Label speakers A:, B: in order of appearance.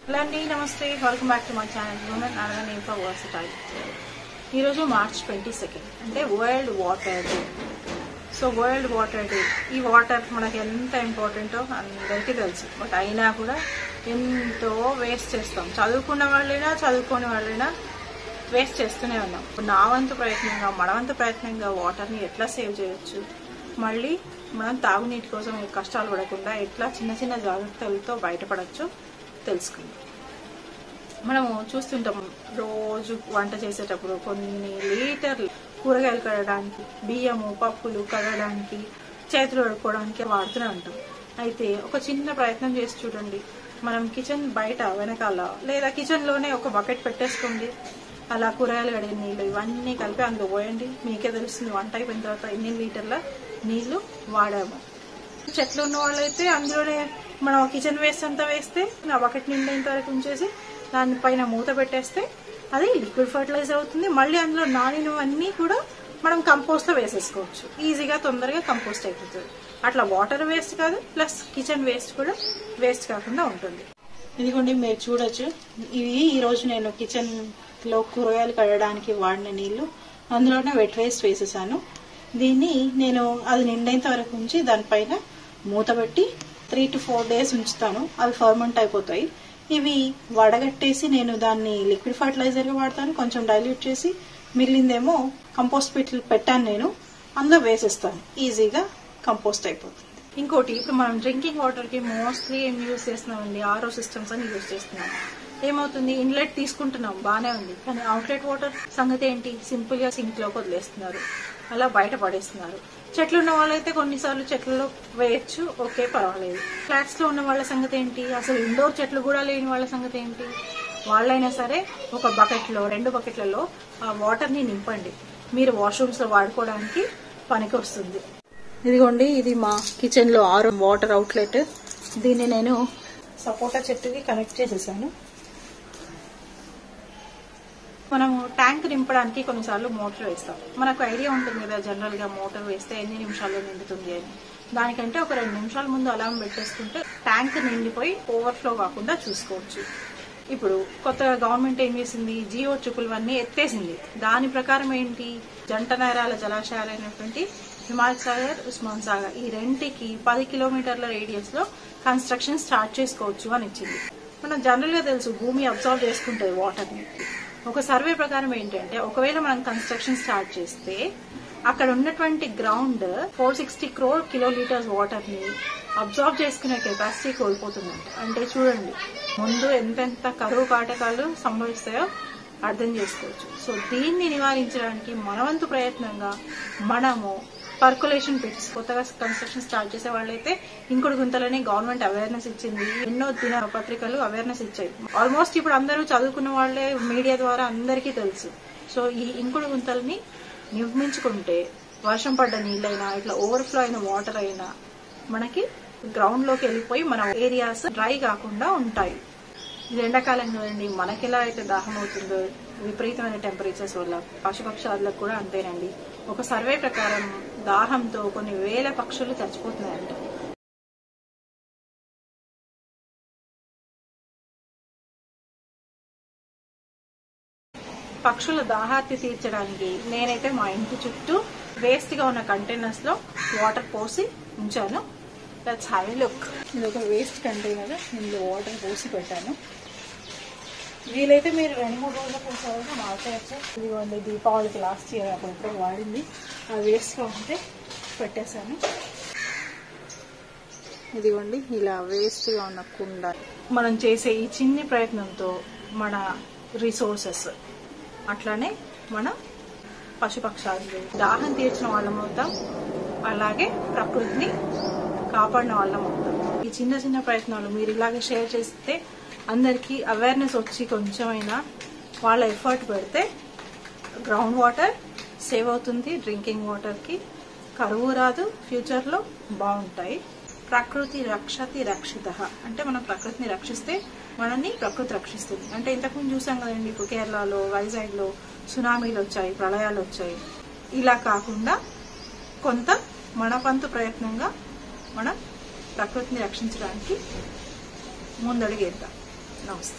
A: Hello అండి, నమస్తే. Welcome back to my channel women అనగా నేమ్ ఫర్ వర్సటైల్. ఈరోజు మార్చ్ 22 అంటే world water day. So world water day, ఈ వాటర్ మనకి ఎంత ఇంపార్టెంటో అందరికీ తెలుసు. బట్ అయినా కూడా ఎంతో వేస్ట్ చేస్తాం. చదువుకున్న వాళ్ళైనా చదువుకోని వాళ్ళైనా వేస్ట్ చేస్తూనే ఉన్నాం. నా వంతు ప్రయత్నంగా, మన వంతు ప్రయత్నంగా వాటర్ని ఎట్లా సేవ్ చేయొచ్చు, మళ్ళీ మనం తాగునీటి కోసం కష్టాలు పడకుండా ఎట్లా చిన్న చిన్న జాగ్రత్తలతో బయటపడచ్చు తెలుసుకుందాం. మనము చూస్తుంటాం, రోజు వంట చేసేటప్పుడు కొన్ని లీటర్లు కూరగాయలు కడగడానికి, బియ్యము పప్పులు కడగడానికి, చేతులు కడుక్కోవడానికి వాడుతూనే ఉంటాం. అయితే ఒక చిన్న ప్రయత్నం చేసి చూడండి. మనం కిచెన్ బయట వెనకాల లేదా కిచెన్లోనే ఒక బకెట్ పెట్టేసుకోండి. అలా కూరగాయలు కడిగిన నీళ్ళు ఇవన్నీ కలిపి అందులో పోయండి. మీకే తెలుస్తుంది వంట అయిపోయిన తర్వాత ఎన్ని లీటర్ల నీళ్లు వాడాము. చెట్లు ఉన్న వాళ్ళైతే అందులోనే మనం కిచెన్ వేస్ట్ అంతా వేస్తే ఆ బకెట్ నిండేంత వరకు ఉంచేసి దానిపైన మూత పెట్టేస్తే అది లిక్విడ్ ఫర్టిలైజర్ అవుతుంది. మళ్ళీ అందులో నానినవన్నీ కూడా మనం కంపోస్ట్ లో వేసేసుకోవచ్చు. ఈజీగా తొందరగా కంపోస్ట్ అయిపోతుంది. అట్లా వాటర్ వేస్ట్ కాదు, ప్లస్ కిచెన్ వేస్ట్ కూడా వేస్ట్ కాకుండా ఉంటుంది. ఇదిగోండి, మీరు చూడొచ్చు. ఇవి ఈరోజు నేను కిచెన్ లో కూరగాయలు కడగడానికి వాడిన నీళ్లు. అందులోనే వెట్ వేస్ట్ వేసేసాను. దీన్ని నేను అది నిండేంత వరకు ఉంచి దానిపైన మూత పెట్టి 3 to 4 days ఉంచుతాను. అవి ఫర్మెంట్ అయిపోతాయి. ఇవి వడగట్టేసి నేను దాన్ని లిక్విడ్ ఫర్టిలైజర్ గా వాడతాను. కొంచెం డైల్యూట్ చేసి మిగిలిందేమో కంపోస్ట్ పెట్టాను నేను, అందులో వేసేస్తాను. ఈజీగా కంపోస్ట్ అయిపోతుంది. ఇంకోటి, ఇప్పుడు మనం డ్రింకింగ్ వాటర్ కి మోస్ట్లీ ఏం యూజ్ చేస్తున్నామండి, ఆర్ఓ సిస్టమ్స్ అని యూజ్ చేస్తున్నాం. ఏమవుతుంది, ఇన్లెట్ తీసుకుంటున్నాం బానే ఉంది, కానీ అవుట్లెట్ వాటర్ సంగతి ఏంటి, సింపుల్ గా సింక్ లోకి వదిలేస్తున్నారు, అలా బయట పడేస్తున్నారు. చెట్లు ఉన్న వాళ్ళైతే కొన్నిసార్లు చెట్లలో వేయచ్చు, ఓకే పర్వాలేదు. ఫ్లాట్స్ లో ఉన్న వాళ్ళ సంగతి ఏంటి, అసలు ఇండోర్ చెట్లు కూడా లేని వాళ్ళ సంగతి ఏంటి, వాళ్ళైనా సరే ఒక బకెట్ లో 2 బకెట్లలో ఆ వాటర్ ని నింపండి. మీరు వాష్రూమ్స్ లో వాడుకోవడానికి పనికి వస్తుంది. ఇదిగోండి, ఇది మా కిచెన్ లో ఆరో వాటర్ అవుట్లెట్. దీన్ని నేను సపోటా చెట్టుకి కనెక్ట్ చేసేసాను. మనము ట్యాంక్ నింపడానికి కొన్నిసార్లు మోటార్ వేస్తాం. మనకు ఐడియా ఉంటుంది కదా, జనరల్ గా మోటార్ వేస్తే ఎన్ని నిమిషాల్లో నిండుతుంది అని. దానికంటే ఒక 2 నిమిషాల ముందు అలారం పెట్టేసుకుంటే ట్యాంక్ నిండిపోయి ఓవర్ఫ్లో కాకుండా చూసుకోవచ్చు. ఇప్పుడు కొత్తగా గవర్నమెంట్ ఏం చేసింది, జియో ట్రిపుల్1 ఎత్తేసింది. దాని ప్రకారం ఏంటి, జంట నగరాల జలాశయాలైనటువంటి హిమాయత్ సాగర్, ఉస్మాన్ సాగర్ ఈ రెంటికి 10 కిలోమీటర్ల రేడియస్ లో కన్స్ట్రక్షన్ స్టార్ట్ చేసుకోవచ్చు అని ఇచ్చింది. మనం జనరల్ గా తెలుసు, భూమి అబ్జర్వ్ చేసుకుంటుంది వాటర్ ని. ఒక సర్వే ప్రకారం ఏంటంటే, ఒకవేళ మనం కన్స్ట్రక్షన్ స్టార్ట్ చేస్తే అక్కడ ఉన్నటువంటి గ్రౌండ్ 460 crore కిలోలీటర్స్ వాటర్ ని అబ్జర్వ్ చేసుకునే కెపాసిటీ కోల్పోతుందంట. అంటే చూడండి, ముందు ఎంతెంత కరువు కాటకాలు సంభవిస్తాయో అర్థం చేసుకోవచ్చు. సో దీన్ని నివారించడానికి మనవంతు ప్రయత్నంగా మనము పర్కులేషన్ పిట్స్, కొత్తగా కన్స్ట్రక్షన్ స్టార్ట్ చేసే వాళ్ళైతే ఇంకుడు గుంతలని గవర్నమెంట్ అవేర్నెస్ ఇచ్చింది. ఎన్నో దిన పత్రికలు అవేర్నెస్ ఇచ్చాయి. ఆల్మోస్ట్ ఇప్పుడు అందరూ చదువుకున్న వాళ్లే, మీడియా ద్వారా అందరికీ తెలుసు. సో ఈ ఇంకుడు గుంతల్ని నిర్మించుకుంటే వర్షం పడ్డ నీళ్ళైనా, ఇట్లా ఓవర్ఫ్లో అయిన వాటర్ అయినా మనకి గ్రౌండ్ లోకి వెళ్ళిపోయి మన ఏరియాస్ డ్రై కాకుండా ఉంటాయి. ఇది ఎండాకాలం కదండి, మనకి ఎలా అయితే దాహం అవుతుందో విపరీతమైన టెంపరేచర్స్ వల్ల పశుపక్షాదులకు కూడా అంతేనండి. ఒక సర్వే ప్రకారం దాహంతో కొన్ని వేల పక్షులు చచ్చిపోతున్నాయంట. పక్షుల దాహార్తి తీర్చడానికి నేనైతే మా ఇంటి చుట్టూ వేస్ట్ గా ఉన్న కంటైనర్స్ లో వాటర్ పోసి ఉంచాను. Let's have a look. ఇది ఒక వేస్ట్ కంటైనర్, ఇందులో వాటర్ పోసి పెట్టాను. వీలైతే మీరు 2-3 రోజులకు ఒకసారి మార్చేయచ్చు. ఇదిగోండి, దీపావళికి లాస్ట్ ఇయర్ అప్పుడు వాడింది, ఆ వేస్ట్ గా ఉంటే పెట్టేశాను. ఇదిగోండి, ఇలా వేస్ట్ గా ఉన్న కుండ. మనం చేసే ఈ చిన్ని ప్రయత్నంతో మన రిసోర్సెస్, అట్లానే మన పశుపక్షాలు దాహం తీర్చిన వాళ్ళం అవుతాం, అలాగే ప్రకృతిని కాపాడిన వాళ్ళం అవుతాం. ఈ చిన్న చిన్న ప్రయత్నాలు మీరు ఇలాగే షేర్ చేస్తే అందరికీ అవేర్నెస్ వచ్చి కొంచెమైనా వాళ్ళ ఎఫర్ట్ పెడితే గ్రౌండ్ వాటర్ సేవ్ అవుతుంది. డ్రింకింగ్ వాటర్కి కరువు రాదు, ఫ్యూచర్లో బాగుంటాయి. ప్రకృతి రక్షతి రక్షిత అంటే మనం ప్రకృతిని రక్షిస్తే మనల్ని ప్రకృతి రక్షిస్తుంది. అంటే ఇంతకుముందు చూసాం కదండి, ఇప్పుడు కేరళలో, వైజాగ్లో సునామీలు వచ్చాయి, ప్రళయాలు వచ్చాయి. ఇలా కాకుండా కొంత మన వంతు ప్రయత్నంగా మనం ప్రకృతిని రక్షించడానికి ముందడుగేద్దాం. నమస్తే.